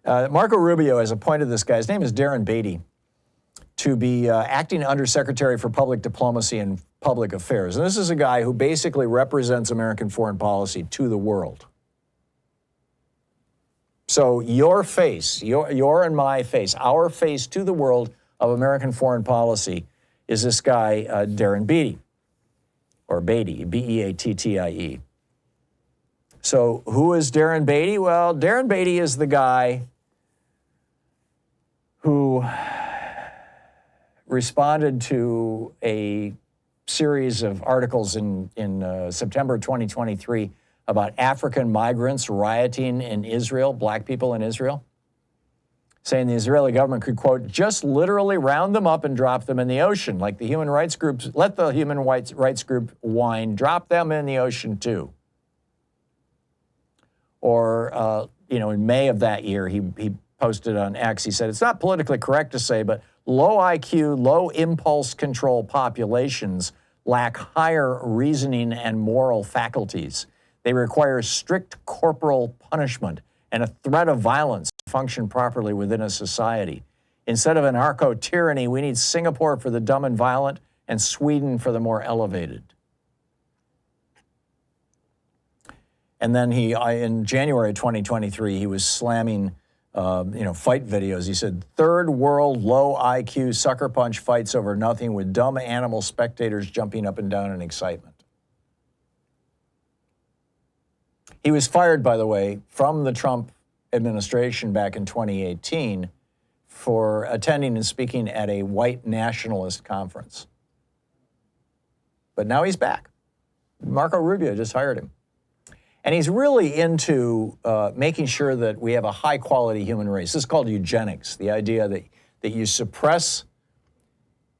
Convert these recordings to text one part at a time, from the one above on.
Marco Rubio has appointed this guy, his name is Darren Beattie, to be acting Undersecretary for Public Diplomacy and Public Affairs. And this is a guy who basically represents American foreign policy to the world. So your face, your and my face, our face to the world of American foreign policy is this guy, Darren Beattie, or Beattie, B-E-A-T-T-I-E. So who is Darren Beattie? Well, Darren Beattie is the guy who responded to a series of articles in September 2023 about African migrants rioting in Israel, black people in Israel, saying the Israeli government could, quote, just literally round them up and drop them in the ocean, like the human rights groups, let the human rights group whine, drop them in the ocean too. Or, in May of that year, he posted on X, he said, it's not politically correct to say, but low IQ, low impulse control populations lack higher reasoning and moral faculties. They require strict corporal punishment and a threat of violence to function properly within a society. Instead of anarcho-tyranny, we need Singapore for the dumb and violent and Sweden for the more elevated. And then he, in January 2023, he was slamming, fight videos. He said, third world low IQ sucker punch fights over nothing with dumb animal spectators jumping up and down in excitement. He was fired, by the way, from the Trump administration back in 2018 for attending and speaking at a white nationalist conference. But now he's back. Marco Rubio just hired him. And he's really into making sure that we have a high-quality human race. This is called eugenics, the idea that you suppress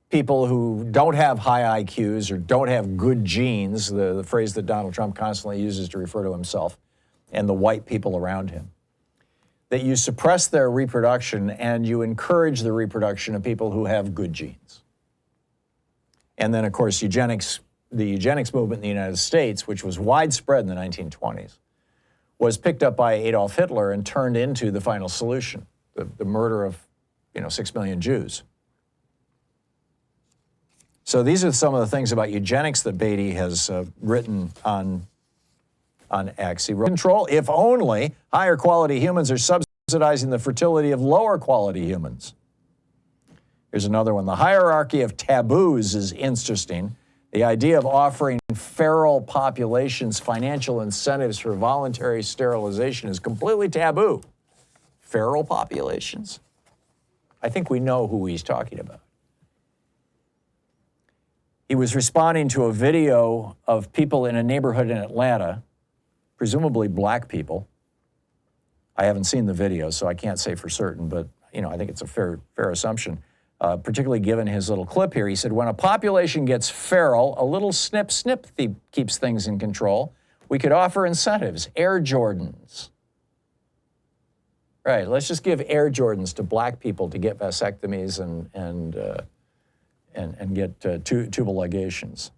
people who don't have high IQs or don't have good genes, the phrase that Donald Trump constantly uses to refer to himself, and the white people around him. That you suppress their reproduction and you encourage the reproduction of people who have good genes. And then, of course, eugenics, the eugenics movement in the United States, which was widespread in the 1920s, was picked up by Adolf Hitler and turned into the final solution, the murder of 6 million Jews. So these are some of the things about eugenics that Beattie has written on X. He wrote, control, if only higher quality humans are subsidizing the fertility of lower quality humans. Here's another one. The hierarchy of taboos is interesting. The idea of offering feral populations financial incentives for voluntary sterilization is completely taboo. Feral populations? I think we know who he's talking about. He was responding to a video of people in a neighborhood in Atlanta, presumably black people. I haven't seen the video, so I can't say for certain, but I think it's a fair assumption. Particularly given his little clip here. He said, when a population gets feral, a little snip keeps things in control. We could offer incentives, Air Jordans. Right, let's just give Air Jordans to black people to get vasectomies and get tubal ligations.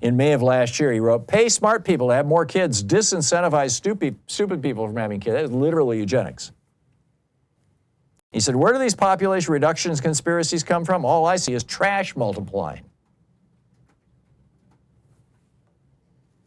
In May of last year, he wrote, pay smart people to have more kids, disincentivize stupid people from having kids. That is literally eugenics. He said, where do these population reductions conspiracies come from? All I see is trash multiplying.